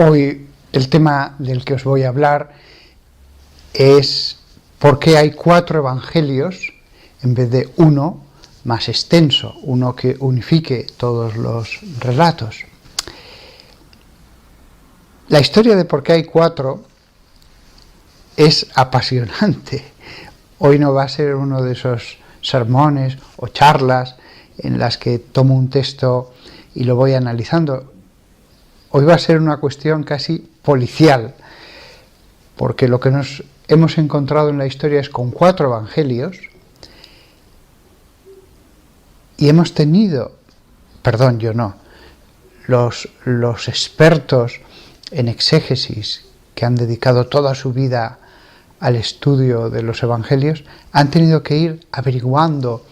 Hoy el tema del que os voy a hablar es por qué hay 4 evangelios en vez de uno más extenso, uno que unifique todos los relatos. La historia de por qué hay 4 es apasionante. Hoy no va a ser uno de esos sermones o charlas en las que tomo un texto y lo voy analizando. Hoy va a ser una cuestión casi policial, porque lo que nos hemos encontrado en la historia es con 4 evangelios y hemos tenido, los expertos en exégesis que han dedicado toda su vida al estudio de los evangelios han tenido que ir averiguando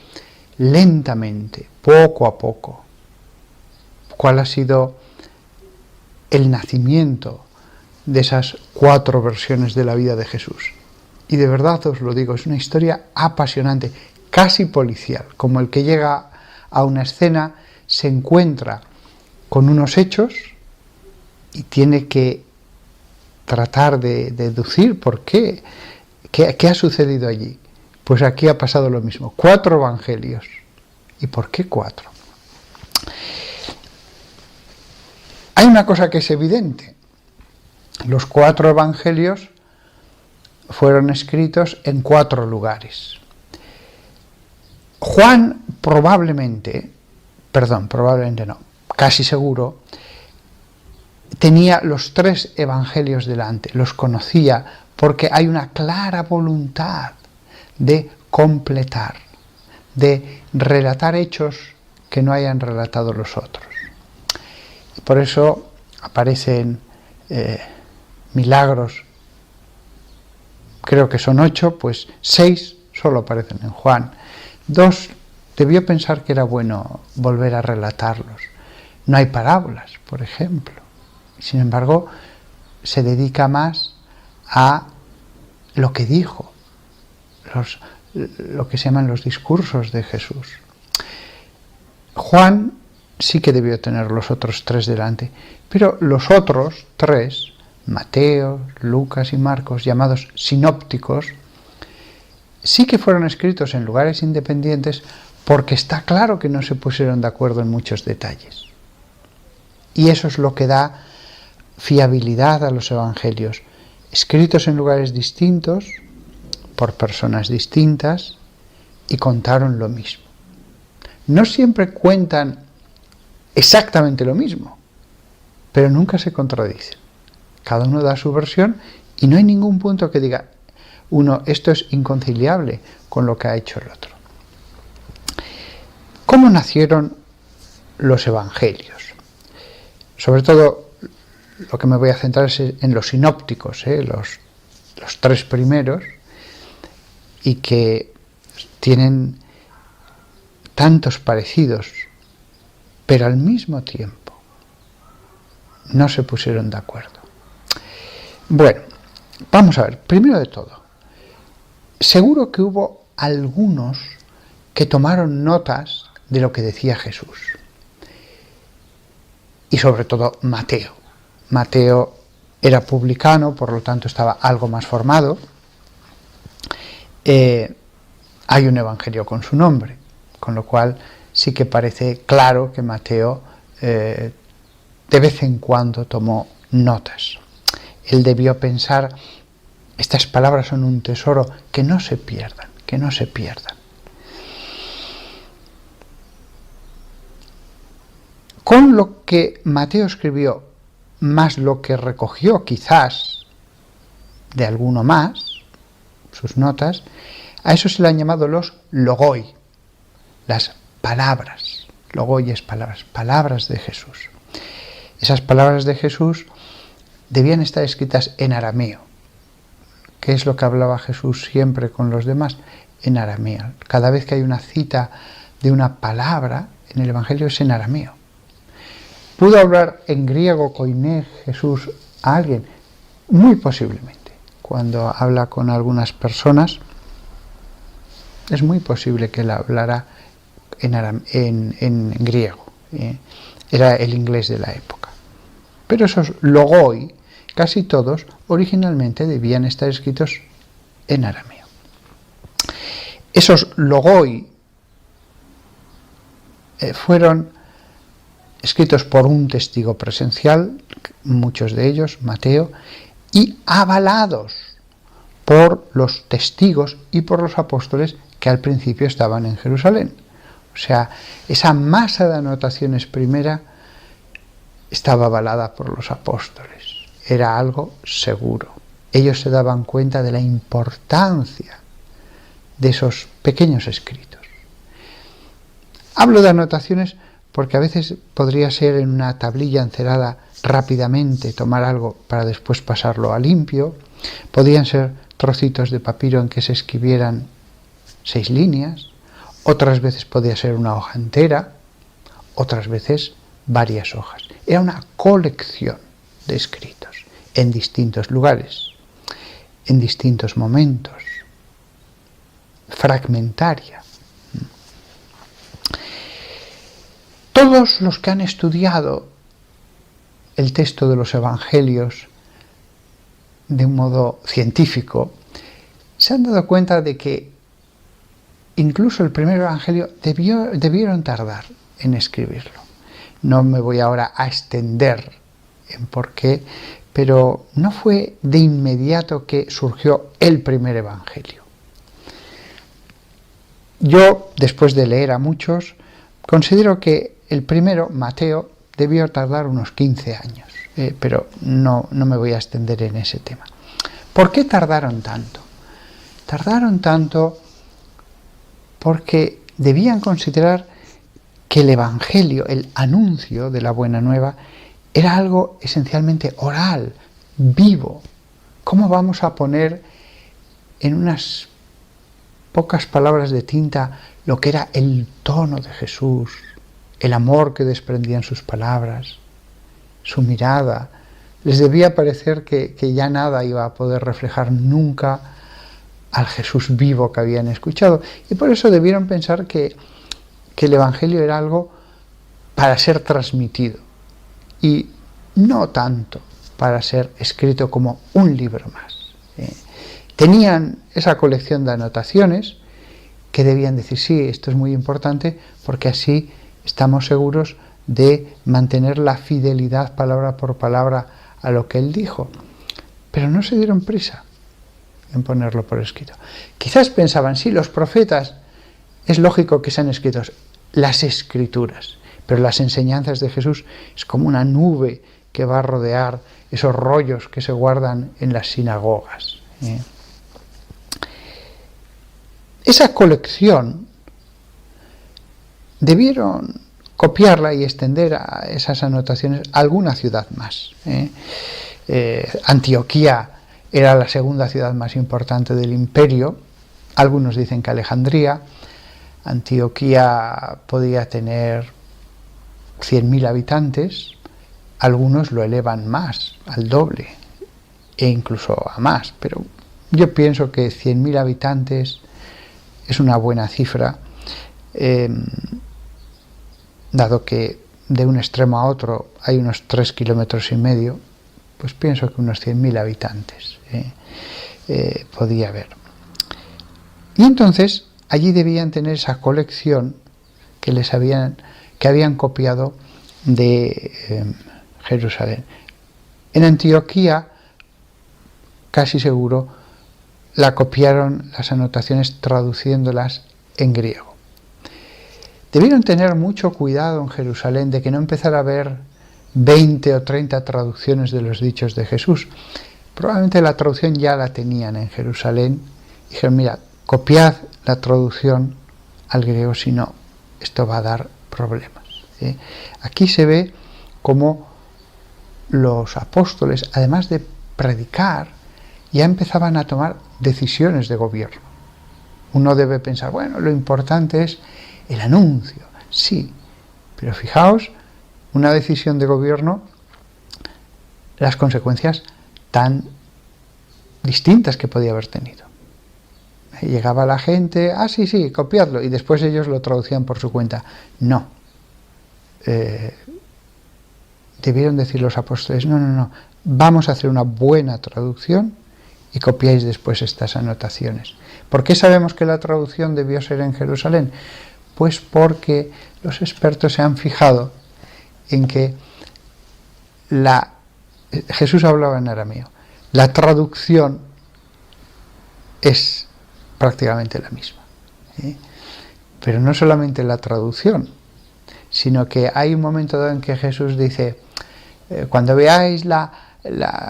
lentamente, poco a poco, cuál ha sido el nacimiento de esas 4 versiones de la vida de Jesús. Y de verdad os lo digo, es una historia apasionante, casi policial, como el que llega a una escena, se encuentra con unos hechos y tiene que tratar de deducir por qué ha sucedido allí. Pues aquí ha pasado lo mismo, 4 evangelios. ¿Y por qué 4? Hay una cosa que es evidente. Los 4 evangelios fueron escritos en 4 lugares. Juan probablemente no, casi seguro, tenía los 3 evangelios delante, los conocía porque hay una clara voluntad de completar, de relatar hechos que no hayan relatado los otros. Y por eso aparecen milagros, creo que son 8, pues 6 solo aparecen en Juan. 2 debió pensar que era bueno volver a relatarlos. No hay parábolas, por ejemplo. Sin embargo, se dedica más a lo que dijo, lo que se llaman los discursos de Jesús. Juan sí que debió tener los otros 3 delante, pero los otros 3, Mateo, Lucas y Marcos, llamados sinópticos, sí que fueron escritos en lugares independientes porque está claro que no se pusieron de acuerdo en muchos detalles. Y eso es lo que da fiabilidad a los evangelios, escritos en lugares distintos, por personas distintas, y contaron lo mismo. No siempre cuentan exactamente lo mismo, pero nunca se contradicen. Cada uno da su versión y no hay ningún punto que diga uno, esto es inconciliable con lo que ha hecho el otro. ¿Cómo nacieron los evangelios? Sobre todo, lo que me voy a centrar es en los sinópticos, los 3 primeros, y que tienen tantos parecidos, pero al mismo tiempo no se pusieron de acuerdo. Bueno, vamos a ver, primero de todo, seguro que hubo algunos que tomaron notas de lo que decía Jesús. Y sobre todo Mateo. Mateo era publicano, por lo tanto estaba algo más formado. Hay un evangelio con su nombre, con lo cual sí que parece claro que Mateo de vez en cuando tomó notas. Él debió pensar, estas palabras son un tesoro, que no se pierdan, que no se pierdan. Con lo que Mateo escribió, más lo que recogió quizás de alguno más, sus notas, a eso se le han llamado los logoi, las palabras. Logoi es palabras, palabras de Jesús. Esas palabras de Jesús debían estar escritas en arameo. ¿Qué es lo que hablaba Jesús siempre con los demás? En arameo. Cada vez que hay una cita de una palabra en el Evangelio es en arameo. ¿Pudo hablar en griego koiné Jesús a alguien? Muy posiblemente. Cuando habla con algunas personas, es muy posible que él hablara en griego. Era el inglés de la época. Pero esos logoi, casi todos, originalmente debían estar escritos en arameo. Esos logoi fueron escritos por un testigo presencial, muchos de ellos, Mateo, y avalados por los testigos y por los apóstoles que al principio estaban en Jerusalén. O sea, esa masa de anotaciones primera estaba avalada por los apóstoles. Era algo seguro. Ellos se daban cuenta de la importancia de esos pequeños escritos. Hablo de anotaciones porque a veces podría ser en una tablilla encerada rápidamente tomar algo para después pasarlo a limpio. Podían ser trocitos de papiro en que se escribieran 6 líneas. Otras veces podía ser una hoja entera. Otras veces varias hojas. Era una colección de escritos en distintos lugares, en distintos momentos, fragmentaria. Todos los que han estudiado el texto de los evangelios de un modo científico se han dado cuenta de que incluso el primer evangelio debieron tardar en escribirlo. No me voy ahora a extender en por qué, pero no fue de inmediato que surgió el primer evangelio. Yo, después de leer a muchos, considero que el primero, Mateo, debió tardar unos 15 años, pero no me voy a extender en ese tema. ¿Por qué tardaron tanto? Tardaron tanto porque debían considerar que el Evangelio, el anuncio de la buena nueva, era algo esencialmente oral, vivo. ¿Cómo vamos a poner en unas pocas palabras de tinta lo que era el tono de Jesús, el amor que desprendían sus palabras, su mirada? Les debía parecer que ya nada iba a poder reflejar nunca al Jesús vivo que habían escuchado. Y por eso debieron pensar que el Evangelio era algo para ser transmitido y no tanto para ser escrito como un libro más. Tenían esa colección de anotaciones que debían decir, sí, esto es muy importante porque así estamos seguros de mantener la fidelidad palabra por palabra a lo que él dijo. Pero no se dieron prisa en ponerlo por escrito. Quizás pensaban, sí, los profetas, es lógico que sean escritos, las escrituras, pero las enseñanzas de Jesús es como una nube que va a rodear esos rollos que se guardan en las sinagogas. Esa colección debieron copiarla y extender a esas anotaciones a alguna ciudad más. Antioquía era la segunda ciudad más importante del imperio. Algunos dicen que Alejandría. Antioquía podía tener 100.000 habitantes. Algunos lo elevan más, al doble, e incluso a más. Pero yo pienso que 100.000 habitantes es una buena cifra, dado que de un extremo a otro hay unos 3,5 kilómetros, pues pienso que unos 100.000 habitantes podía haber. Y entonces allí debían tener esa colección que habían copiado de Jerusalén. En Antioquía, casi seguro, la copiaron las anotaciones traduciéndolas en griego. Debieron tener mucho cuidado en Jerusalén de que no empezara a haber 20 o 30 traducciones de los dichos de Jesús. Probablemente la traducción ya la tenían en Jerusalén. Dijeron, mira, copiad la traducción al griego, si no, esto va a dar problemas. Aquí se ve cómo los apóstoles, además de predicar, ya empezaban a tomar decisiones de gobierno. Uno debe pensar, bueno, lo importante es el anuncio. Sí, pero fijaos, una decisión de gobierno, las consecuencias tan distintas que podía haber tenido. Llegaba la gente, sí, copiadlo, y después ellos lo traducían por su cuenta. No. debieron decir los apóstoles, no, vamos a hacer una buena traducción y copiáis después estas anotaciones. ¿Por qué sabemos que la traducción debió ser en Jerusalén? Pues porque los expertos se han fijado en que Jesús hablaba en arameo. La traducción es prácticamente la misma. Pero no solamente la traducción, sino que hay un momento dado en que Jesús dice, cuando veáis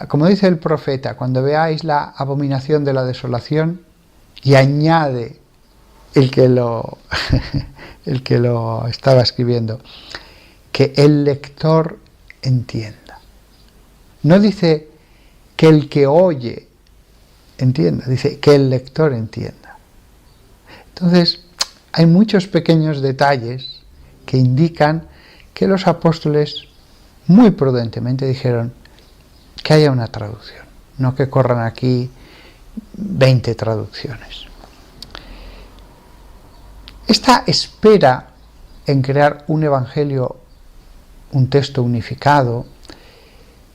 como dice el profeta, cuando veáis la abominación de la desolación, y añade el que lo estaba escribiendo, que el lector entienda. No dice que el que oye entienda, dice que el lector entienda. Entonces, hay muchos pequeños detalles que indican que los apóstoles muy prudentemente dijeron que haya una traducción, no que corran aquí 20 traducciones. Esta espera en crear un evangelio, un texto unificado,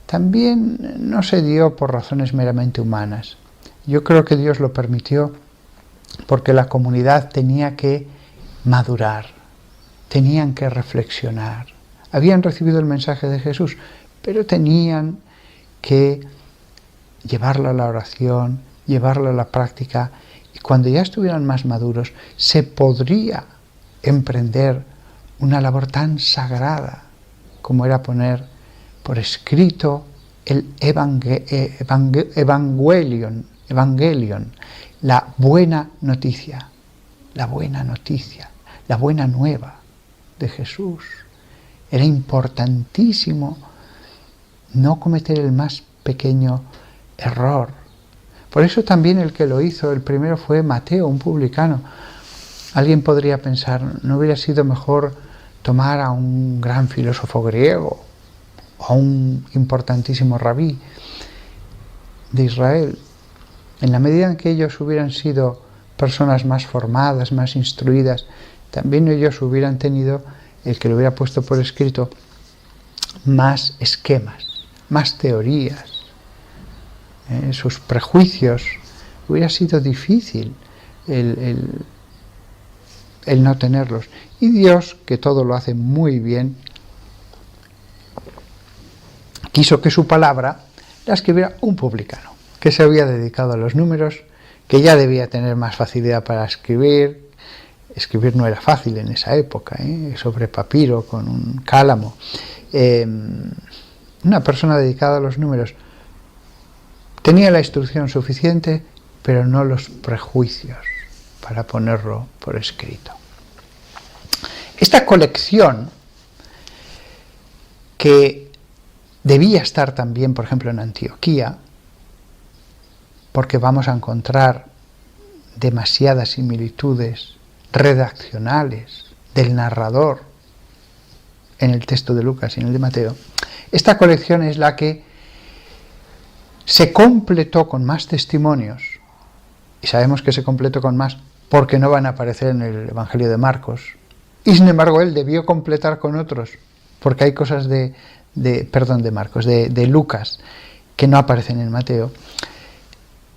también no se dio por razones meramente humanas. Yo creo que Dios lo permitió porque la comunidad tenía que madurar, tenían que reflexionar. Habían recibido el mensaje de Jesús, pero tenían que llevarlo a la oración, llevarlo a la práctica, y cuando ya estuvieran más maduros, se podría emprender una labor tan sagrada como era poner por escrito el Evangelion, la buena noticia, la buena nueva de Jesús. Era importantísimo no cometer el más pequeño error. Por eso también el que lo hizo, el primero fue Mateo, un publicano. Alguien podría pensar, ¿no hubiera sido mejor tomar a un gran filósofo griego o a un importantísimo rabí de Israel? En la medida en que ellos hubieran sido personas más formadas, más instruidas, también ellos hubieran tenido, el que lo hubiera puesto por escrito, más esquemas, más teorías. Sus prejuicios, hubiera sido difícil el no tenerlos. Y Dios, que todo lo hace muy bien, quiso que su palabra la escribiera un publicano, que se había dedicado a los números, que ya debía tener más facilidad para escribir. Escribir no era fácil en esa época, sobre papiro, con un cálamo. Una persona dedicada a los números tenía la instrucción suficiente, pero no los prejuicios para ponerlo por escrito. Esta colección, que debía estar también, por ejemplo, en Antioquía, porque vamos a encontrar demasiadas similitudes redaccionales del narrador en el texto de Lucas y en el de Mateo, esta colección es la que se completó con más testimonios, y sabemos que se completó con más porque no van a aparecer en el Evangelio de Marcos, y sin embargo él debió completar con otros, porque hay cosas de Lucas que no aparecen en Mateo.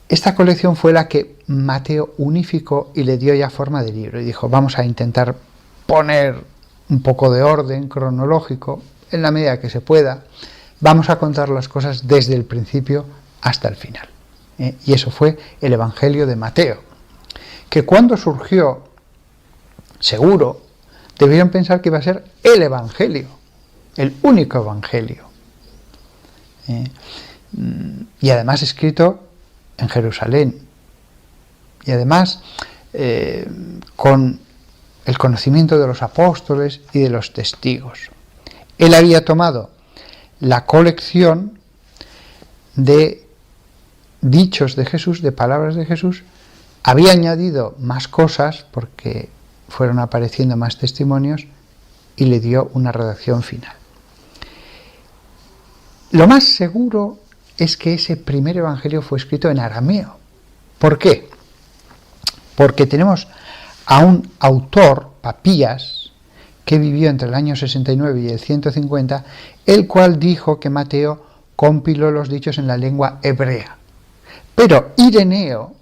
Esta colección fue la que Mateo unificó y le dio ya forma de libro, y dijo, vamos a intentar poner un poco de orden cronológico en la medida que se pueda, vamos a contar las cosas desde el principio hasta el final. Y eso fue el Evangelio de Mateo, que cuando surgió, seguro, debieron pensar que iba a ser el Evangelio, el único Evangelio. Y además escrito en Jerusalén, y además con el conocimiento de los apóstoles y de los testigos. Él había tomado la colección de dichos de Jesús, de palabras de Jesús, había añadido más cosas porque fueron apareciendo más testimonios y le dio una redacción final. Lo más seguro es que ese primer evangelio fue escrito en arameo. ¿Por qué? Porque tenemos a un autor, Papías, que vivió entre el año 69 y el 150, el cual dijo que Mateo compiló los dichos en la lengua hebrea. Pero Ireneo,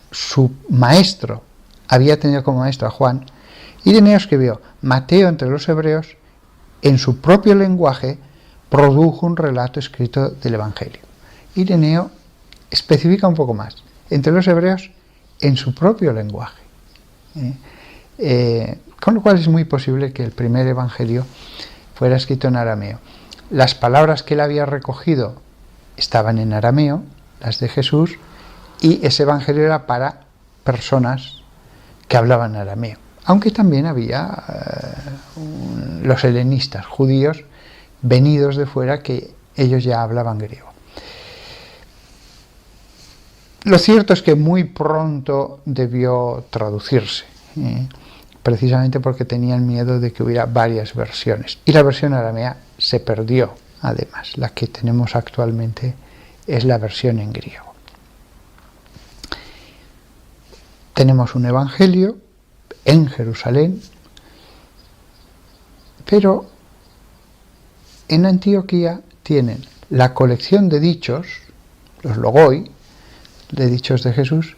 su maestro, había tenido como maestro a Juan. Ireneo escribió: Mateo entre los hebreos, en su propio lenguaje, produjo un relato escrito del Evangelio. Ireneo especifica un poco más: entre los hebreos, en su propio lenguaje. Con lo cual es muy posible que el primer Evangelio fuera escrito en arameo. Las palabras que él había recogido estaban en arameo, las de Jesús, y ese Evangelio era para personas que hablaban arameo. Aunque también había los helenistas, judíos venidos de fuera, que ellos ya hablaban griego. Lo cierto es que muy pronto debió traducirse, precisamente porque tenían miedo de que hubiera varias versiones. Y la versión aramea se perdió, además. La que tenemos actualmente es la versión en griego. Tenemos un evangelio en Jerusalén, pero en Antioquía tienen la colección de dichos, los logoi, de dichos de Jesús.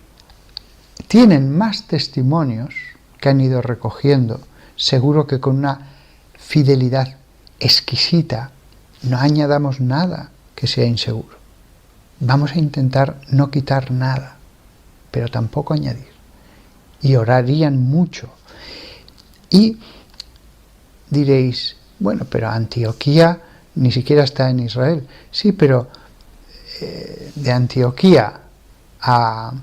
Tienen más testimonios que han ido recogiendo, seguro que con una fidelidad exquisita. No añadamos nada que sea inseguro. Vamos a intentar no quitar nada, pero tampoco añadir. Y orarían mucho. Y diréis: bueno, pero Antioquía ni siquiera está en Israel. Sí, pero de Antioquía a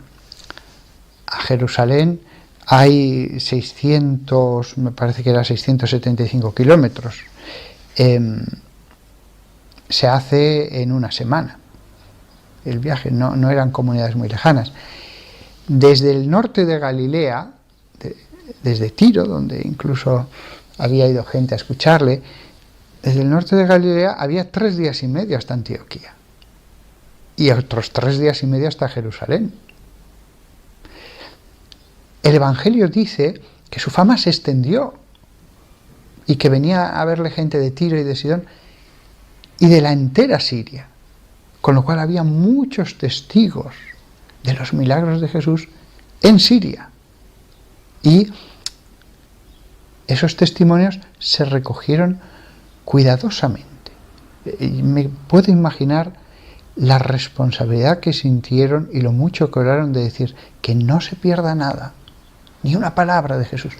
Jerusalén hay 600, me parece que era 675 kilómetros. Se hace en una semana el viaje, no eran comunidades muy lejanas. Desde el norte de Galilea, desde Tiro, donde incluso había ido gente a escucharle, desde el norte de Galilea había 3 días y medio hasta Antioquía. Y otros 3 días y medio hasta Jerusalén. El Evangelio dice que su fama se extendió y que venía a verle gente de Tiro y de Sidón y de la entera Siria, con lo cual había muchos testigos de los milagros de Jesús en Siria. Y esos testimonios se recogieron cuidadosamente. Y me puedo imaginar la responsabilidad que sintieron y lo mucho que oraron de decir que no se pierda nada, ni una palabra de Jesús,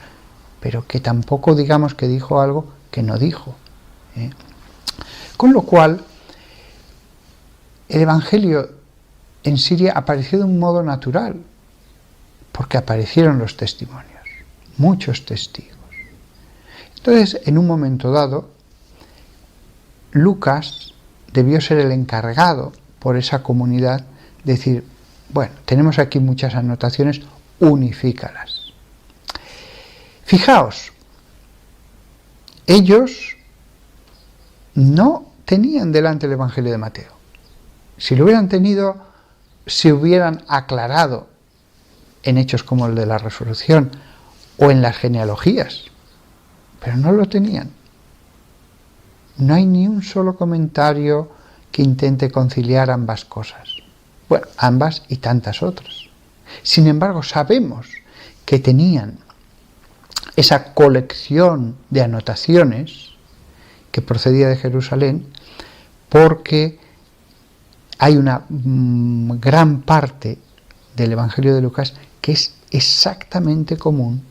pero que tampoco digamos que dijo algo que no dijo. Con lo cual, el Evangelio en Siria apareció de un modo natural, porque aparecieron los testimonios, muchos testigos. Entonces, en un momento dado, Lucas debió ser el encargado por esa comunidad de decir: bueno, tenemos aquí muchas anotaciones, unifícalas. Fijaos, ellos no tenían delante el Evangelio de Mateo. Si lo hubieran tenido, se hubieran aclarado en hechos como el de la resurrección o en las genealogías, pero no lo tenían. No hay ni un solo comentario que intente conciliar ambas cosas. Bueno, ambas y tantas otras. Sin embargo, sabemos que tenían esa colección de anotaciones que procedía de Jerusalén, porque hay una gran parte del Evangelio de Lucas que es exactamente común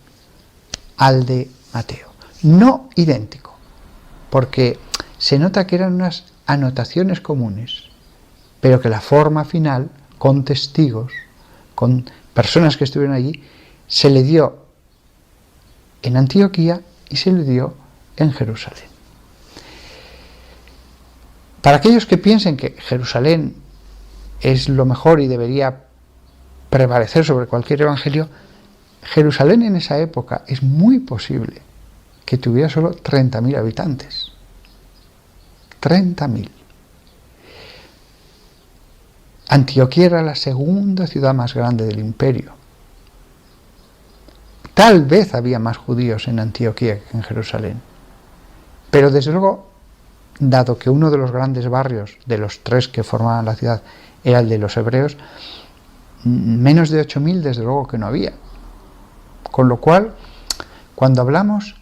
al de Mateo. No idéntico, porque se nota que eran unas anotaciones comunes, pero que la forma final, con testigos, con personas que estuvieron allí, se le dio en Antioquía y se le dio en Jerusalén. Para aquellos que piensen que Jerusalén es lo mejor y debería prevalecer sobre cualquier evangelio, Jerusalén en esa época es muy posible que tuviera solo 30.000 habitantes. 30.000. Antioquía era la segunda ciudad más grande del imperio. tal vez había más judíos en Antioquía que en Jerusalén. Pero desde luego, dado que uno de los grandes barrios de los 3 que formaban la ciudad era el de los hebreos, menos de 8.000 desde luego que no había. Con lo cual, cuando hablamos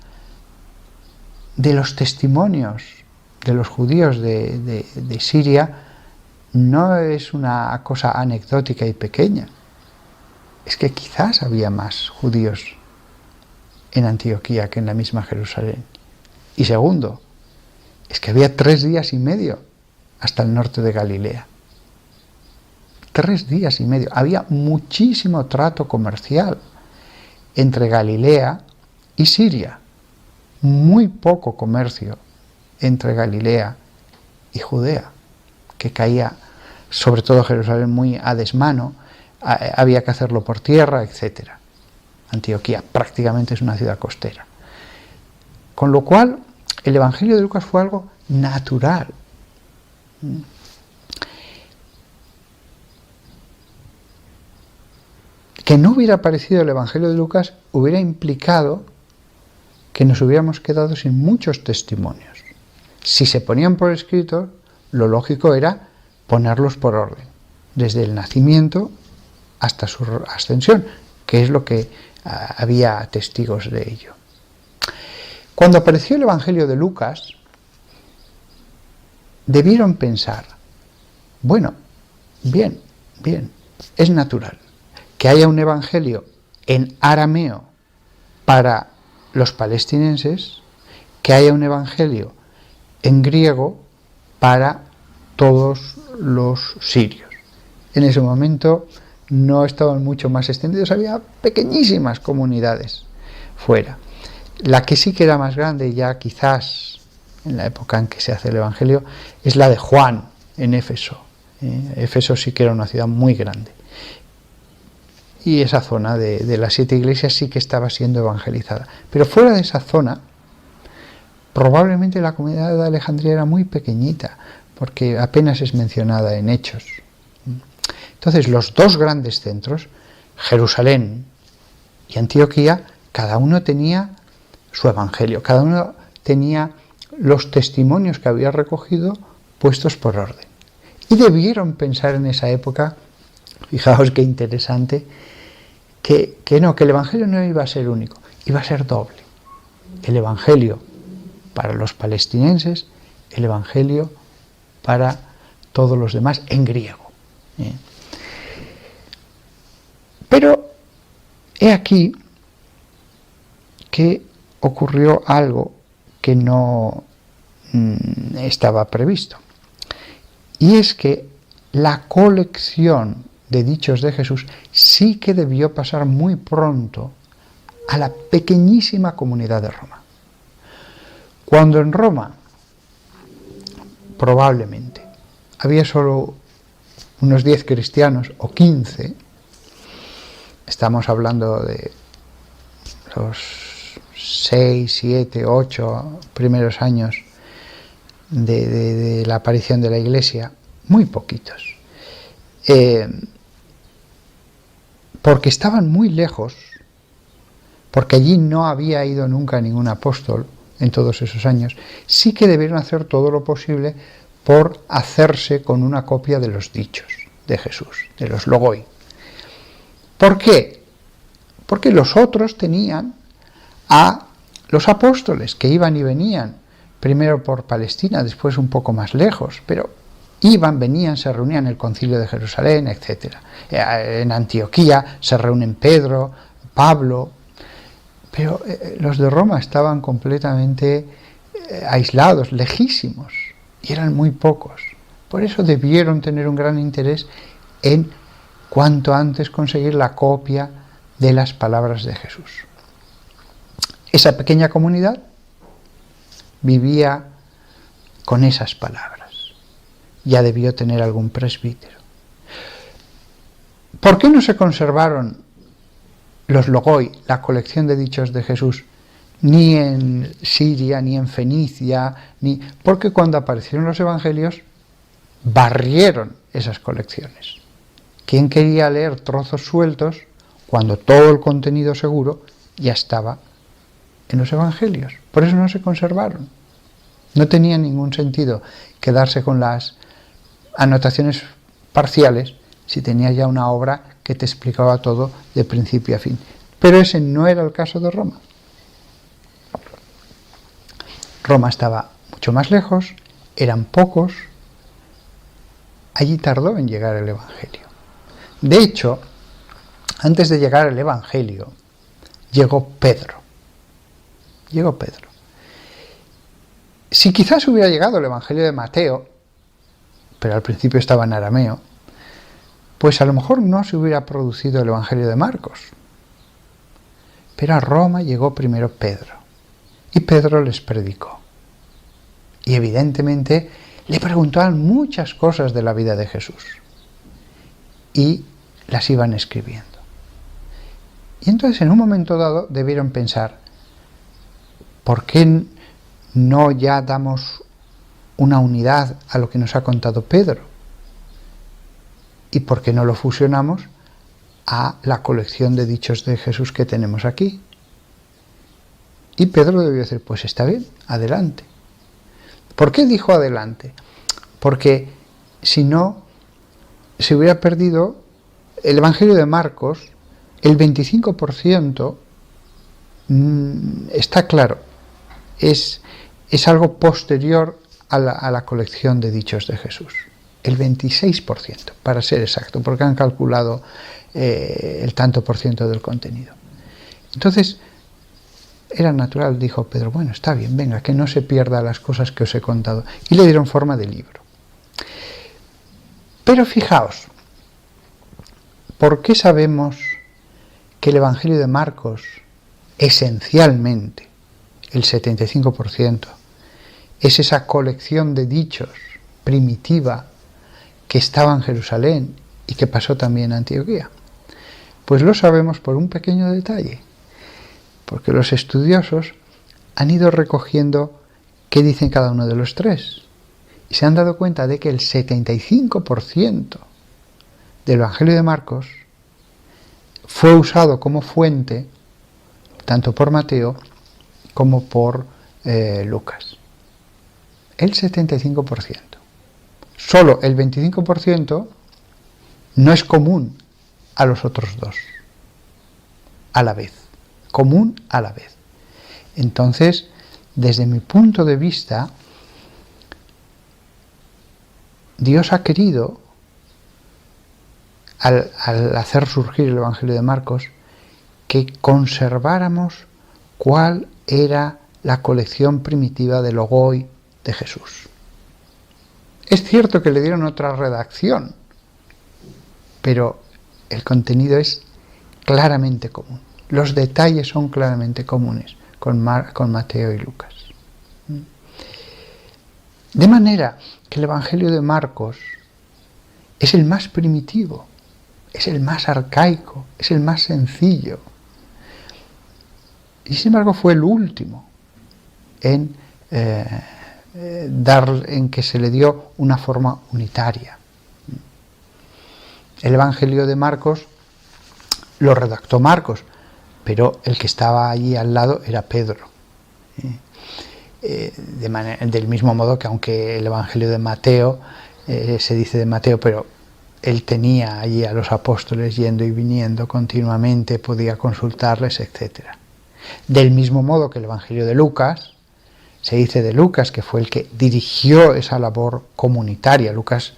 de los testimonios de los judíos de Siria, no es una cosa anecdótica y pequeña. Es que quizás había más judíos en Antioquía que en la misma Jerusalén. Y segundo, es que había 3 días y medio hasta el norte de Galilea. 3 días y medio. Había muchísimo trato comercial entre Galilea y Siria. Muy poco comercio entre Galilea y Judea, que caía, sobre todo Jerusalén, muy a desmano. Había que hacerlo por tierra, etc. Antioquía prácticamente es una ciudad costera. Con lo cual, el Evangelio de Lucas fue algo natural. Que no hubiera aparecido el Evangelio de Lucas hubiera implicado que nos hubiéramos quedado sin muchos testimonios. Si se ponían por escrito, lo lógico era ponerlos por orden, desde el nacimiento hasta su ascensión, que es lo que había testigos de ello. Cuando apareció el Evangelio de Lucas, debieron pensar, bueno, bien, es natural que haya un Evangelio en arameo para los palestinenses, que haya un Evangelio en griego para todos los sirios. En ese momento no estaban mucho más extendidos, había pequeñísimas comunidades fuera. La que sí que era más grande, ya quizás en la época en que se hace el Evangelio, es la de Juan en Éfeso. Éfeso sí que era una ciudad muy grande. Y esa zona de las 7 iglesias sí que estaba siendo evangelizada. Pero fuera de esa zona, probablemente la comunidad de Alejandría era muy pequeñita, porque apenas es mencionada en Hechos. Entonces, los 2 grandes centros, Jerusalén y Antioquía, cada uno tenía su evangelio, cada uno tenía los testimonios que había recogido puestos por orden. Y debieron pensar en esa época, fijaos qué interesante, que el evangelio no iba a ser único, iba a ser doble. El evangelio para los palestinenses, el evangelio para todos los demás en griego. Pero he aquí que ocurrió algo que no estaba previsto. Y es que la colección de dichos de Jesús sí que debió pasar muy pronto a la pequeñísima comunidad de Roma. Cuando en Roma, probablemente, había solo unos 10 cristianos o 15, estamos hablando de los 6, 7, 8 primeros años de la aparición de la Iglesia, muy poquitos. Porque estaban muy lejos, porque allí no había ido nunca ningún apóstol en todos esos años, sí que debieron hacer todo lo posible por hacerse con una copia de los dichos de Jesús, de los logoi. ¿Por qué? Porque los otros tenían a los apóstoles que iban y venían, primero por Palestina, después un poco más lejos, pero iban, venían, se reunían en el Concilio de Jerusalén, etc. En Antioquía se reúnen Pedro, Pablo, pero los de Roma estaban completamente aislados, lejísimos, y eran muy pocos. Por eso debieron tener un gran interés en cuanto antes conseguir la copia de las palabras de Jesús. Esa pequeña comunidad vivía con esas palabras. Ya debió tener algún presbítero. ¿Por qué no se conservaron los logoi, la colección de dichos de Jesús, ni en Siria, ni en Fenicia, porque cuando aparecieron los evangelios, barrieron esas colecciones? ¿Quién quería leer trozos sueltos cuando todo el contenido seguro ya estaba en los evangelios. Por eso no se conservaron. No tenía ningún sentido quedarse con las anotaciones parciales si tenías ya una obra que te explicaba todo de principio a fin. Pero ese no era el caso de Roma. Roma estaba mucho más lejos, eran pocos. Allí tardó en llegar el Evangelio. De hecho, antes de llegar el Evangelio, llegó Pedro. Llegó Pedro. Si quizás hubiera llegado el Evangelio de Mateo, pero al principio estaba en arameo, pues a lo mejor no se hubiera producido el Evangelio de Marcos. Pero a Roma llegó primero Pedro, y Pedro les predicó. Y evidentemente le preguntaban muchas cosas de la vida de Jesús, y las iban escribiendo. Y entonces en un momento dado debieron pensar, ¿por qué no ya damos una unidad a lo que nos ha contado Pedro? ¿Y por qué no lo fusionamos a la colección de dichos de Jesús que tenemos aquí? Y Pedro debió decir, pues está bien, adelante. ¿Por qué dijo adelante? Porque si no, se hubiera perdido el Evangelio de Marcos, el 25%, está claro, es algo posterior a la colección de dichos de Jesús. El 26%, para ser exacto, porque han calculado el tanto por ciento del contenido. Entonces, era natural, dijo Pedro, bueno, está bien, venga, que no se pierda las cosas que os he contado. Y le dieron forma de libro. Pero fijaos, ¿por qué sabemos que el Evangelio de Marcos, esencialmente, el 75%, es esa colección de dichos primitiva que estaba en Jerusalén y que pasó también a Antioquía? Pues lo sabemos por un pequeño detalle, porque los estudiosos han ido recogiendo qué dicen cada uno de los tres y se han dado cuenta de que el 75% del Evangelio de Marcos fue usado como fuente tanto por Mateo como por Lucas. El 75%. Solo el 25% no es común a los otros dos, a la vez, común a la vez. Entonces, desde mi punto de vista, Dios ha querido, al hacer surgir el Evangelio de Marcos, que conserváramos cuál era la colección primitiva del Logoi de Jesús. Es cierto que le dieron otra redacción, pero el contenido es claramente común. Los detalles son claramente comunes con Mateo y Lucas. De manera que el Evangelio de Marcos es el más primitivo, es el más arcaico, es el más sencillo. Y sin embargo fue el último en que se le dio una forma unitaria. El Evangelio de Marcos lo redactó Marcos, pero el que estaba allí al lado era Pedro. Del mismo modo que aunque el Evangelio de Mateo se dice de Mateo, pero él tenía allí a los apóstoles yendo y viniendo continuamente, podía consultarles, etc. Del mismo modo que el Evangelio de Lucas, se dice de Lucas, que fue el que dirigió esa labor comunitaria. Lucas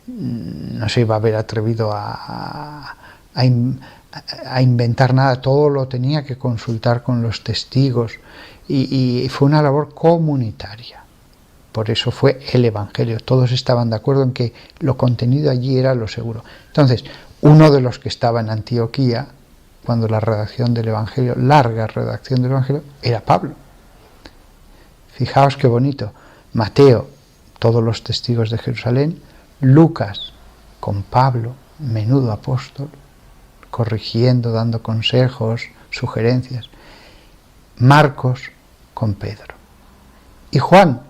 no se iba a haber atrevido a inventar nada, todo lo tenía que consultar con los testigos y fue una labor comunitaria. Por eso fue el Evangelio. Todos estaban de acuerdo en que lo contenido allí era lo seguro. Entonces, uno de los que estaba en Antioquía, cuando la redacción del Evangelio, larga redacción del Evangelio, era Pablo. Fijaos qué bonito. Mateo, todos los testigos de Jerusalén. Lucas, con Pablo, menudo apóstol, corrigiendo, dando consejos, sugerencias. Marcos, con Pedro. Y Juan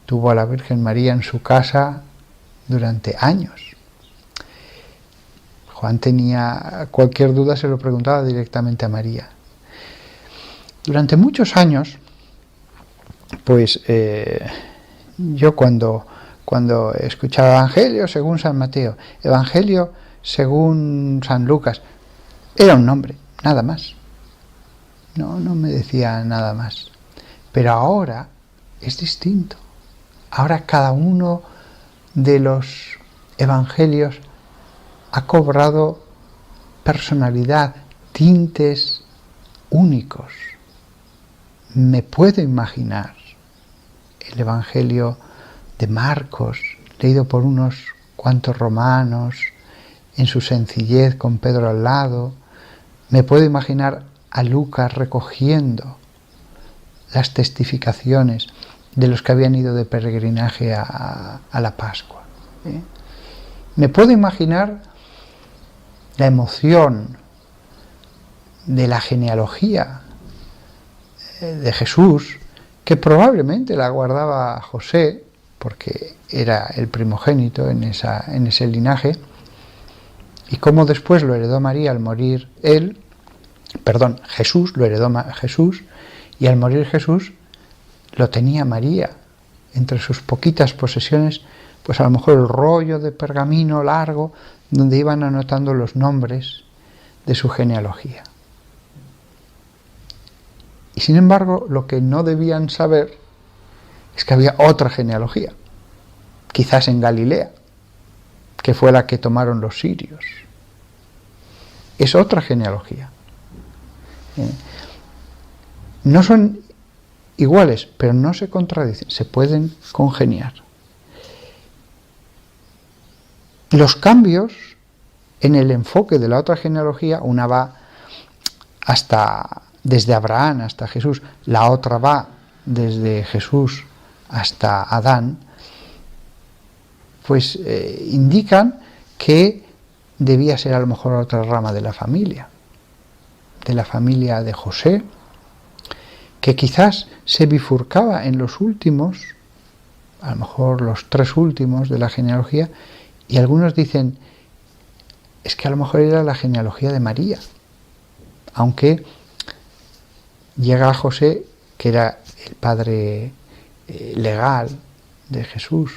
tuvo a la Virgen María en su casa durante años. Juan tenía cualquier duda, se lo preguntaba directamente a María. Durante muchos años, pues yo cuando escuchaba Evangelio según San Mateo, Evangelio según San Lucas, era un nombre, nada más. No me decía nada más. Pero ahora es distinto. Ahora cada uno de los evangelios ha cobrado personalidad, tintes únicos. Me puedo imaginar el evangelio de Marcos, leído por unos cuantos romanos, en su sencillez con Pedro al lado. Me puedo imaginar a Lucas recogiendo las testificaciones de los que habían ido de peregrinaje a la Pascua. Me puedo imaginar la emoción de la genealogía de Jesús, que probablemente la guardaba José, porque era el primogénito en ese linaje, y cómo después lo heredó María al morir Jesús lo heredó Jesús, y al morir Jesús lo tenía María entre sus poquitas posesiones, pues a lo mejor el rollo de pergamino largo donde iban anotando los nombres de su genealogía. Y sin embargo, lo que no debían saber es que había otra genealogía, quizás en Galilea, que fue la que tomaron los sirios. Es otra genealogía. No son iguales, pero no se contradicen, se pueden congeniar. Los cambios en el enfoque de la otra genealogía, una va desde Abraham hasta Jesús, la otra va desde Jesús hasta Adán, pues indican que debía ser a lo mejor otra rama de la familia de José, que quizás se bifurcaba en los últimos, a lo mejor los 3 últimos de la genealogía, y algunos dicen, es que a lo mejor era la genealogía de María, aunque llega a José, que era el padre legal de Jesús.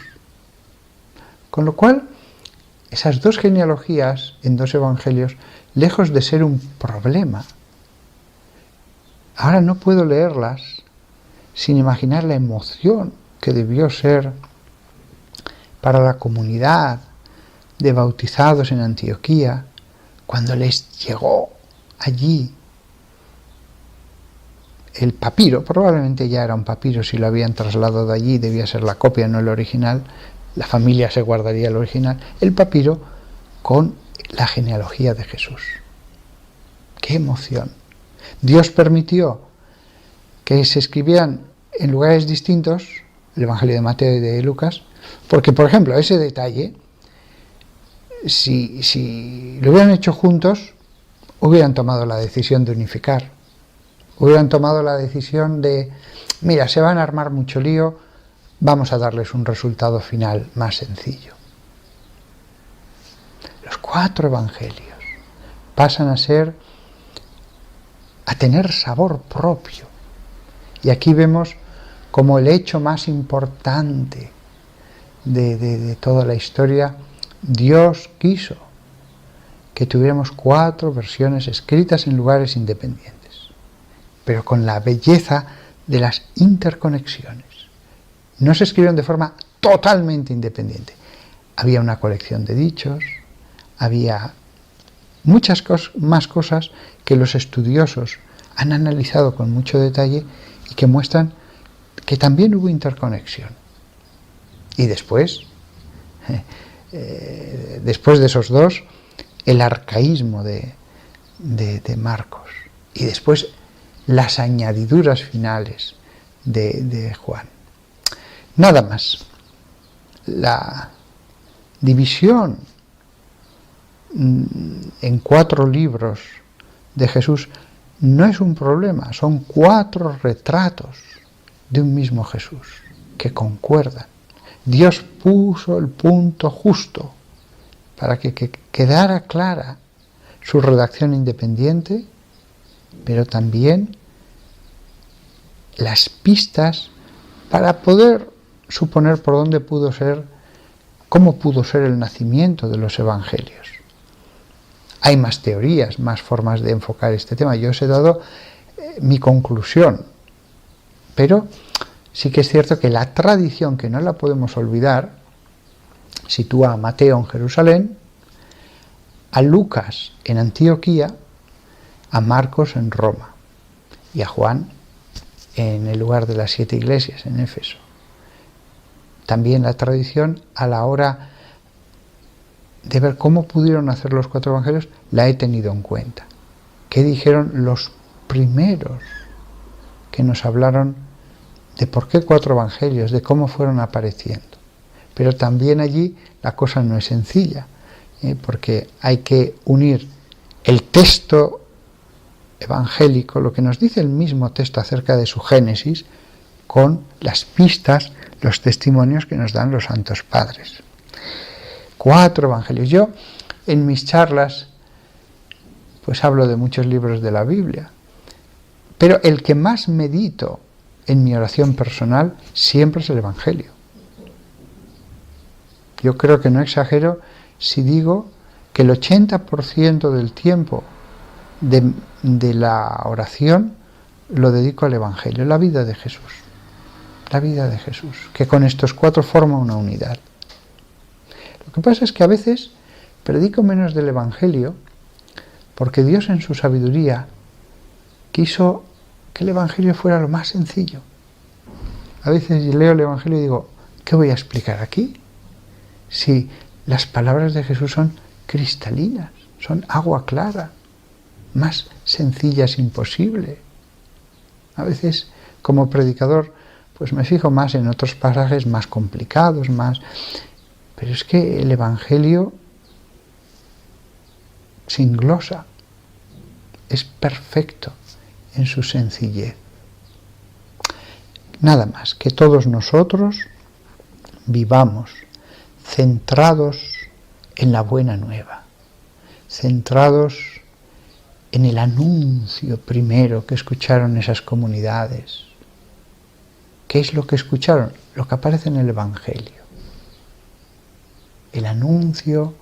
Con lo cual, esas 2 genealogías en 2 evangelios, lejos de ser un problema, ahora no puedo leerlas sin imaginar la emoción que debió ser para la comunidad de bautizados en Antioquía cuando les llegó allí el papiro. Probablemente ya era un papiro, si lo habían trasladado allí, debía ser la copia, no el original. La familia se guardaría el original. El papiro con la genealogía de Jesús. ¡Qué emoción! Dios permitió que se escribieran en lugares distintos, el Evangelio de Mateo y de Lucas, porque, por ejemplo, ese detalle, si lo hubieran hecho juntos, hubieran tomado la decisión de unificar. Hubieran tomado la decisión de, mira, se van a armar mucho lío, vamos a darles un resultado final más sencillo. Los 4 evangelios pasan a tener sabor propio. Y aquí vemos como el hecho más importante de toda la historia, Dios quiso que tuviéramos 4 versiones escritas en lugares independientes, pero con la belleza de las interconexiones. No se escribieron de forma totalmente independiente. Había una colección de dichos, había muchas más cosas que los estudiosos han analizado con mucho detalle y que muestran que también hubo interconexión. Y después de esos 2, el arcaísmo de Marcos. Y después las añadiduras finales de Juan. Nada más. La división en 4 libros de Jesús no es un problema, son 4 retratos de un mismo Jesús que concuerdan. Dios puso el punto justo para que quedara clara su redacción independiente, pero también las pistas para poder suponer por dónde pudo ser, cómo pudo ser el nacimiento de los evangelios. Hay más teorías, más formas de enfocar este tema. Yo os he dado mi conclusión, pero sí que es cierto que la tradición, que no la podemos olvidar, sitúa a Mateo en Jerusalén, a Lucas en Antioquía, a Marcos en Roma y a Juan en el lugar de las 7 iglesias, en Éfeso. También la tradición, a la hora de ver cómo pudieron hacer los 4 evangelios, la he tenido en cuenta. ¿Qué dijeron los primeros que nos hablaron de por qué 4 evangelios, de cómo fueron apareciendo? Pero también allí la cosa no es sencilla, porque hay que unir el texto evangélico, lo que nos dice el mismo texto acerca de su génesis, con las pistas, los testimonios que nos dan los santos padres. 4 evangelios. Yo, en mis charlas, pues hablo de muchos libros de la Biblia, pero el que más medito en mi oración personal siempre es el Evangelio. Yo creo que no exagero si digo que el 80% del tiempo de la oración lo dedico al Evangelio, la vida de Jesús. La vida de Jesús, que con estos 4 forma una unidad. Lo que pasa es que a veces predico menos del Evangelio porque Dios en su sabiduría quiso que el Evangelio fuera lo más sencillo. A veces leo el Evangelio y digo, ¿qué voy a explicar aquí? Si las palabras de Jesús son cristalinas, son agua clara, más sencillas imposible. A veces, como predicador, pues me fijo más en otros pasajes más complicados, pero es que el Evangelio sin glosa es perfecto en su sencillez. Nada más, que todos nosotros vivamos centrados en la buena nueva, centrados en el anuncio primero que escucharon esas comunidades. ¿Qué es lo que escucharon? Lo que aparece en el Evangelio. El anuncio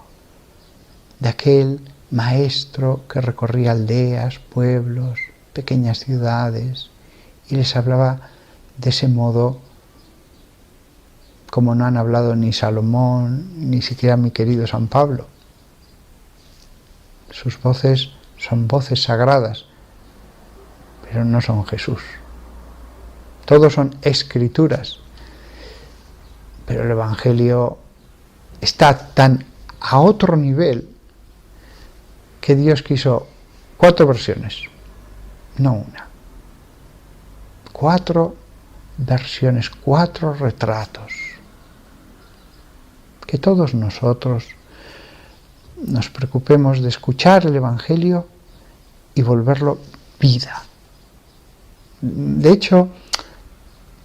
de aquel maestro que recorría aldeas, pueblos, pequeñas ciudades y les hablaba de ese modo como no han hablado ni Salomón, ni siquiera mi querido San Pablo. Sus voces son voces sagradas, pero no son Jesús. Todos son escrituras, pero el Evangelio está tan a otro nivel que Dios quiso 4 versiones, no una. 4 versiones, 4 retratos. Que todos nosotros nos preocupemos de escuchar el Evangelio y volverlo vida. De hecho,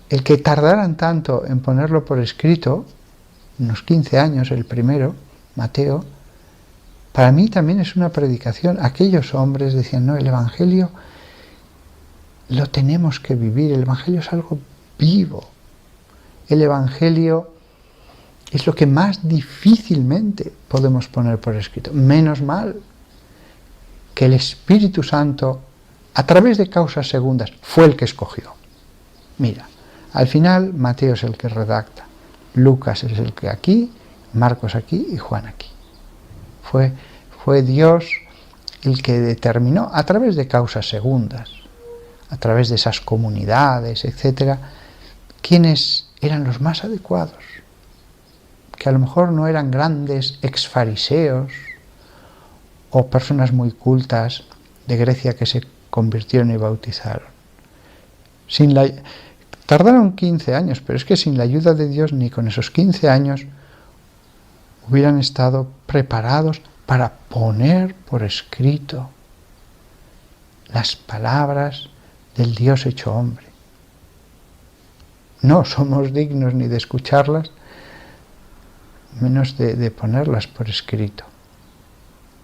el que tardaran tanto en ponerlo por escrito, unos 15 años el primero, Mateo, para mí también es una predicación. Aquellos hombres decían, no, el Evangelio lo tenemos que vivir, el Evangelio es algo vivo. El Evangelio es lo que más difícilmente podemos poner por escrito. Menos mal que el Espíritu Santo, a través de causas segundas, fue el que escogió. Mira, al final Mateo es el que redacta, Lucas es el que aquí, Marcos aquí y Juan aquí. Fue Dios el que determinó, a través de causas segundas, a través de esas comunidades, etcétera, quiénes eran los más adecuados, que a lo mejor no eran grandes exfariseos o personas muy cultas de Grecia que se convirtieron y bautizaron. Tardaron 15 años, pero es que sin la ayuda de Dios ni con esos 15 años hubieran estado preparados para poner por escrito las palabras del Dios hecho hombre. No somos dignos ni de escucharlas, menos de ponerlas por escrito.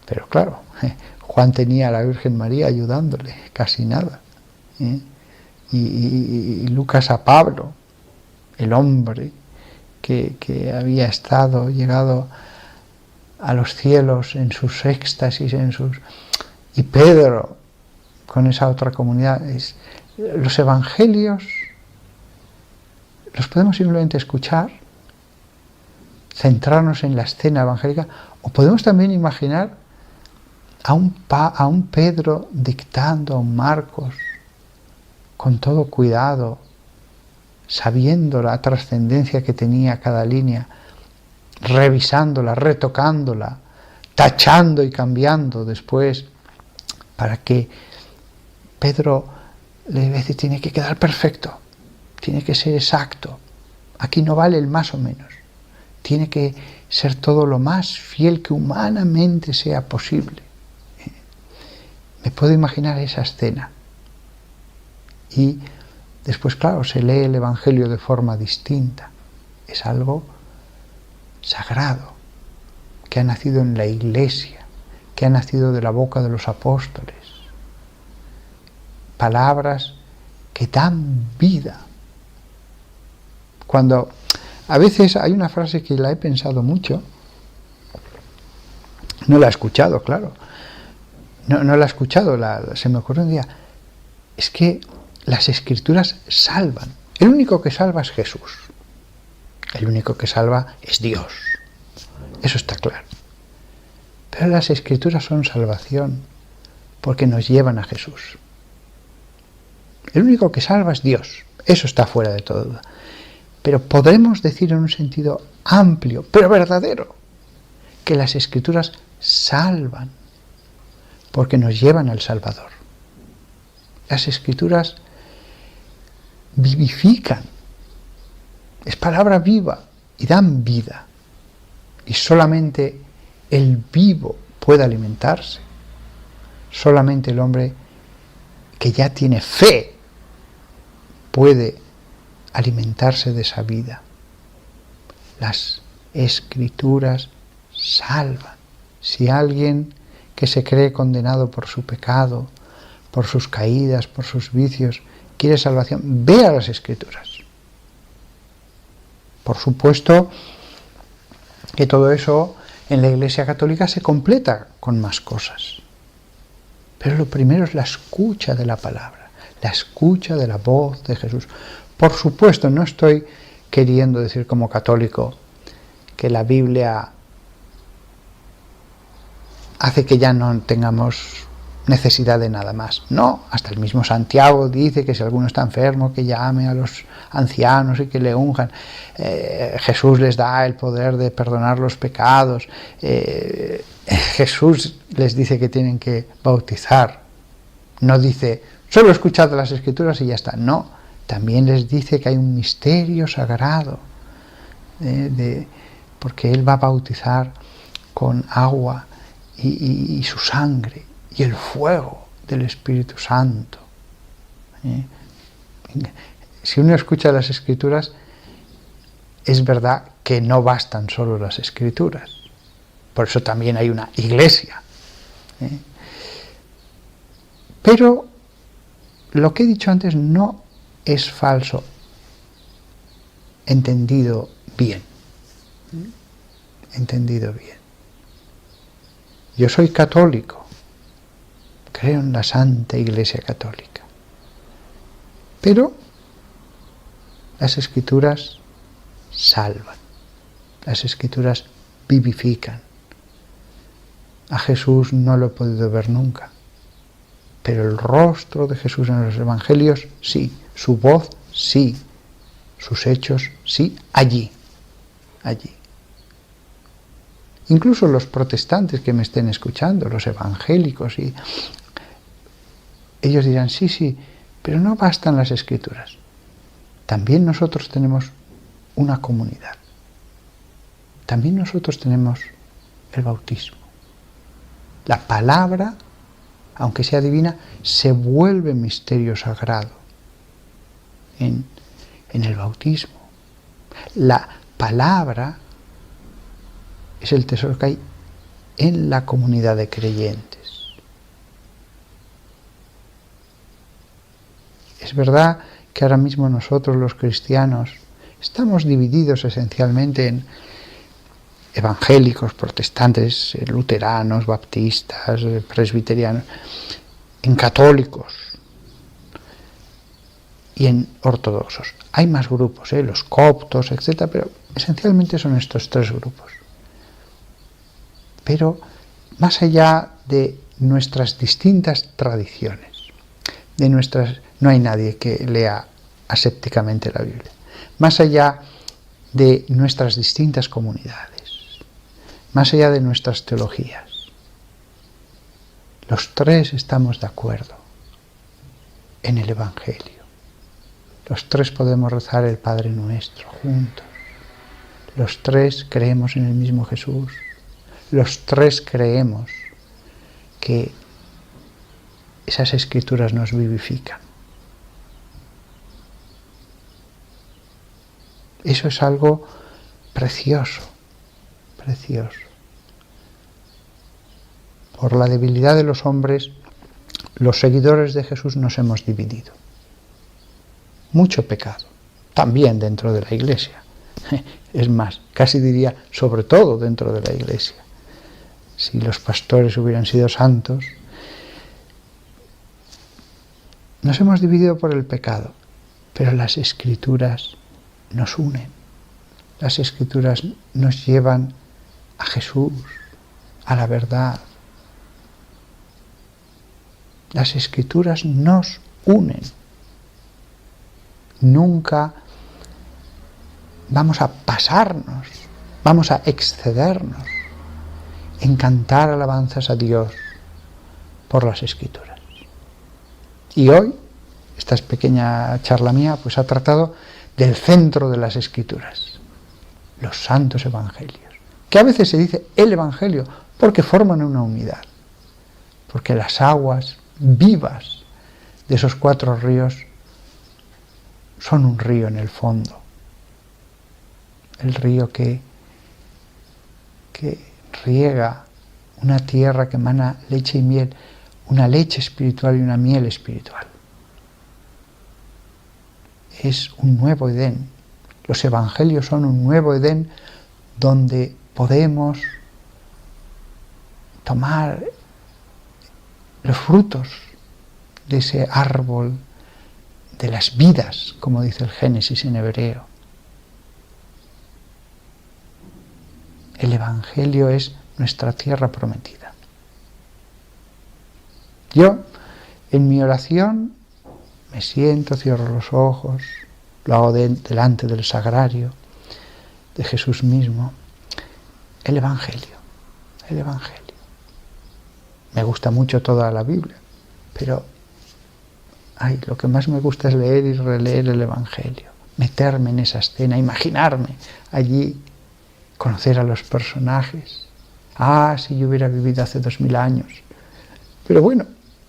Pero claro, Juan tenía a la Virgen María ayudándole, casi nada. Y Lucas a Pablo, el hombre que había llegado a los cielos en sus éxtasis, y Pedro con esa otra comunidad. Los evangelios los podemos simplemente escuchar, centrarnos en la escena evangélica, o podemos también imaginar a un Pedro dictando a un Marcos con todo cuidado, sabiendo la trascendencia que tenía cada línea, revisándola, retocándola, tachando y cambiando después, para que Pedro le dice: tiene que quedar perfecto, tiene que ser exacto, aquí no vale el más o menos, tiene que ser todo lo más fiel que humanamente sea posible. Me puedo imaginar esa escena. Y después, claro, se lee el Evangelio de forma distinta. Es algo sagrado, que ha nacido en la Iglesia, que ha nacido de la boca de los apóstoles. Palabras que dan vida. Cuando a veces hay una frase que la he pensado mucho, no la he escuchado, claro, no la he escuchado, se me ocurrió un día: es que las Escrituras salvan. El único que salva es Jesús. El único que salva es Dios. Eso está claro. Pero las Escrituras son salvación porque nos llevan a Jesús. El único que salva es Dios. Eso está fuera de toda duda. Pero podremos decir en un sentido amplio, pero verdadero, que las Escrituras salvan porque nos llevan al Salvador. Las Escrituras vivifican. Es palabra viva y dan vida. Y solamente el vivo puede alimentarse. Solamente el hombre que ya tiene fe puede alimentarse de esa vida. Las Escrituras salvan. Si alguien que se cree condenado por su pecado, por sus caídas, por sus vicios, quiere salvación, vea las Escrituras. Por supuesto que todo eso en la Iglesia Católica se completa con más cosas. Pero lo primero es la escucha de la palabra, la escucha de la voz de Jesús. Por supuesto, no estoy queriendo decir como católico que la Biblia hace que ya no tengamos necesidad de nada más. No, hasta el mismo Santiago dice que si alguno está enfermo, que llame a los ancianos y que le unjan. Jesús les da el poder de perdonar los pecados. Jesús les dice que tienen que bautizar. No dice, solo escuchad las Escrituras y ya está. No, también les dice que hay un misterio sagrado, porque Él va a bautizar con agua y su sangre y el fuego del Espíritu Santo. Si uno escucha las Escrituras, es verdad que no bastan solo las Escrituras. Por eso también hay una iglesia. Pero lo que he dicho antes no es falso, entendido bien. Entendido bien. Yo soy católico. Creo en la Santa Iglesia Católica. Pero las Escrituras salvan. Las Escrituras vivifican. A Jesús no lo he podido ver nunca. Pero el rostro de Jesús en los Evangelios, sí. Su voz, sí. Sus hechos, sí. Allí. Allí. Incluso los protestantes que me estén escuchando, los evangélicos, y ellos dirán, sí, pero no bastan las Escrituras. También nosotros tenemos una comunidad. También nosotros tenemos el bautismo. La palabra, aunque sea divina, se vuelve misterio sagrado en el bautismo. La palabra es el tesoro que hay en la comunidad de creyentes. Es verdad que ahora mismo nosotros los cristianos estamos divididos esencialmente en evangélicos, protestantes, luteranos, baptistas, presbiterianos, en católicos y en ortodoxos. Hay más grupos, los coptos, etc., pero esencialmente son estos tres grupos. Pero más allá de nuestras distintas tradiciones, no hay nadie que lea asépticamente la Biblia. Más allá de nuestras distintas comunidades, más allá de nuestras teologías, los tres estamos de acuerdo en el Evangelio. Los tres podemos rezar el Padre Nuestro juntos. Los tres creemos en el mismo Jesús. Los tres creemos que esas escrituras nos vivifican. Eso es algo precioso, precioso. Por la debilidad de los hombres, los seguidores de Jesús nos hemos dividido. Mucho pecado, también dentro de la Iglesia. Es más, casi diría, sobre todo dentro de la Iglesia. Si los pastores hubieran sido santos, nos hemos dividido por el pecado, pero las Escrituras nos unen. Las Escrituras nos llevan a Jesús, a la verdad. Las Escrituras nos unen. Nunca vamos a pasarnos, vamos a excedernos en cantar alabanzas a Dios por las Escrituras. Y hoy, esta pequeña charla mía, pues ha tratado del centro de las Escrituras, los santos evangelios, que a veces se dice el Evangelio porque forman una unidad, porque las aguas vivas de esos cuatro ríos son un río en el fondo, el río que riega una tierra que emana leche y miel, una leche espiritual y una miel espiritual. Es un nuevo Edén. Los evangelios son un nuevo Edén donde podemos tomar los frutos de ese árbol de las vidas, como dice el Génesis en hebreo. El Evangelio es nuestra tierra prometida. Yo, en mi oración, me siento, cierro los ojos, lo hago delante del sagrario, de Jesús mismo. El Evangelio, el Evangelio. Me gusta mucho toda la Biblia, pero lo que más me gusta es leer y releer el Evangelio, meterme en esa escena, imaginarme allí, conocer a los personajes. Si yo hubiera vivido hace 2000 años. Pero bueno,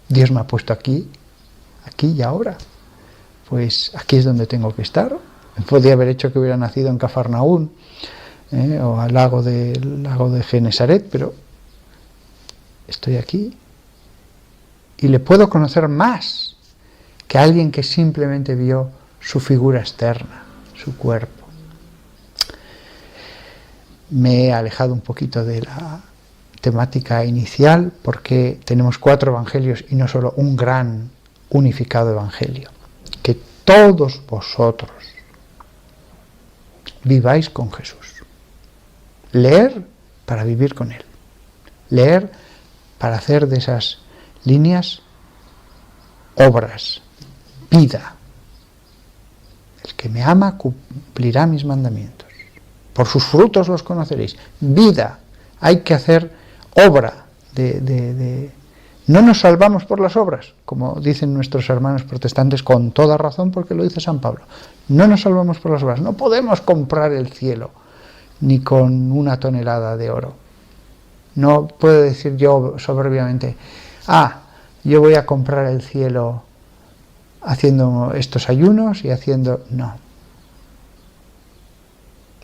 Dios me ha puesto aquí y ahora. Pues aquí es donde tengo que estar. Podría haber hecho que hubiera nacido en Cafarnaún, o al lago de Genesaret, pero estoy aquí. Y le puedo conocer más que alguien que simplemente vio su figura externa, su cuerpo. Me he alejado un poquito de la temática inicial porque tenemos 4 evangelios y no solo un gran unificado evangelio. Que todos vosotros viváis con Jesús. Leer para vivir con Él. Leer para hacer de esas líneas obras, vida. El que me ama cumplirá mis mandamientos. Por sus frutos los conoceréis. Vida. Hay que hacer obra No nos salvamos por las obras, como dicen nuestros hermanos protestantes con toda razón, porque lo dice San Pablo. No nos salvamos por las obras. No podemos comprar el cielo, ni con 1 tonelada de oro. No puedo decir yo soberbiamente, yo voy a comprar el cielo haciendo estos ayunos y haciendo... No.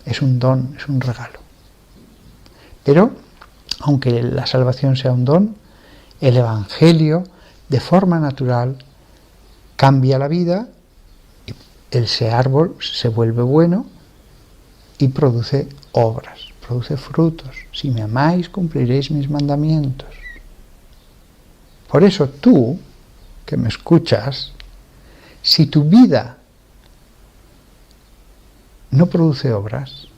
Es un don, es un regalo. Pero, aunque la salvación sea un don, el Evangelio, de forma natural, cambia la vida, ese árbol se vuelve bueno y produce obras, produce frutos. Si me amáis, cumpliréis mis mandamientos. Por eso tú, que me escuchas, si tu vida no produce obras,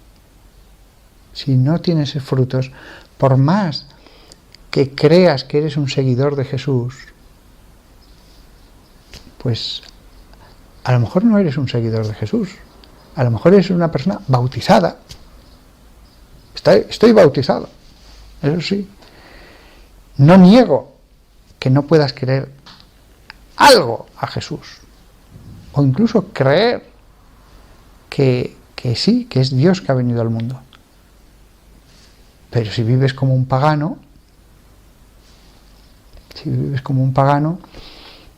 si no tienes frutos, por más que creas que eres un seguidor de Jesús, pues a lo mejor no eres un seguidor de Jesús, a lo mejor eres una persona bautizada. Estoy bautizado, eso sí. No niego que no puedas creer algo a Jesús, o incluso creer que sí, que es Dios que ha venido al mundo. Pero si vives como un pagano,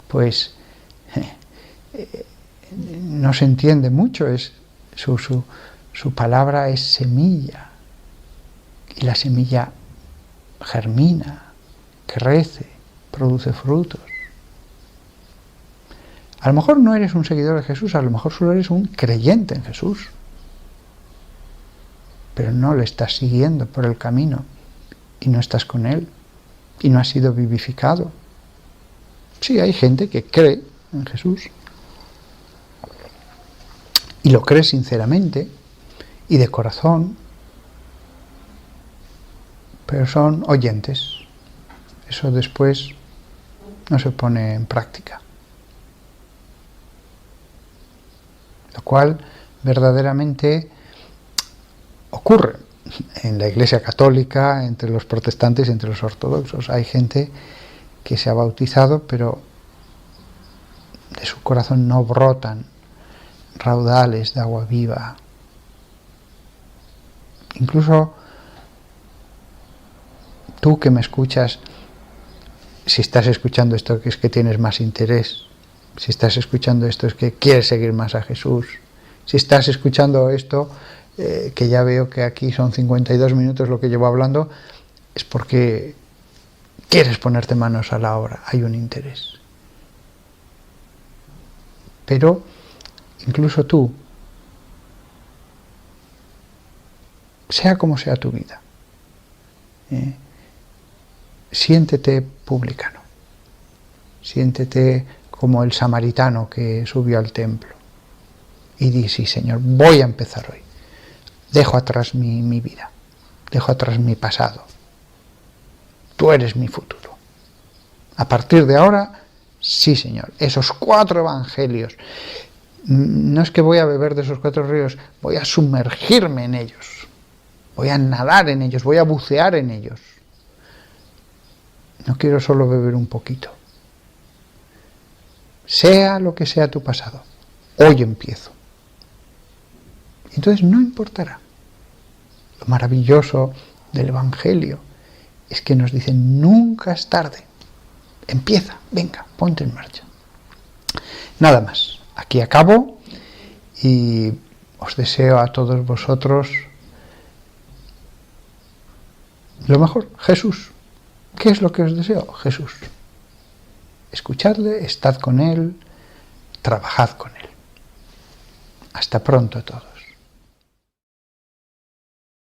pues no se entiende mucho. Su palabra es semilla, y la semilla germina, crece, produce frutos. A lo mejor no eres un seguidor de Jesús, a lo mejor solo eres un creyente en Jesús, pero no le estás siguiendo por el camino y no estás con Él y no has sido vivificado. Sí, hay gente que cree en Jesús y lo cree sinceramente y de corazón, pero son oyentes. Eso después no se pone en práctica. Lo cual verdaderamente ocurre en la Iglesia Católica, entre los protestantes y entre los ortodoxos. Hay gente que se ha bautizado, pero de su corazón no brotan raudales de agua viva. Incluso tú que me escuchas, si estás escuchando esto es que tienes más interés, si estás escuchando esto es que quieres seguir más a Jesús, si estás escuchando esto, que ya veo que aquí son 52 minutos lo que llevo hablando, es porque quieres ponerte manos a la obra, hay un interés. Pero incluso tú, sea como sea tu vida, siéntete publicano, siéntete como el samaritano que subió al templo y di: sí, Señor, voy a empezar hoy, dejo atrás mi vida, dejo atrás mi pasado, tú eres mi futuro, a partir de ahora, sí, Señor, esos 4 evangelios, no es que voy a beber de esos 4 ríos, voy a sumergirme en ellos, voy a nadar en ellos, voy a bucear en ellos. No quiero solo beber un poquito. Sea lo que sea tu pasado, hoy empiezo. Entonces no importará. Lo maravilloso del Evangelio es que nos dicen: nunca es tarde. Empieza, venga, ponte en marcha. Nada más. Aquí acabo y os deseo a todos vosotros lo mejor. Jesús. ¿Qué es lo que os deseo? Jesús. Escuchadle, estad con Él, trabajad con Él. Hasta pronto todos.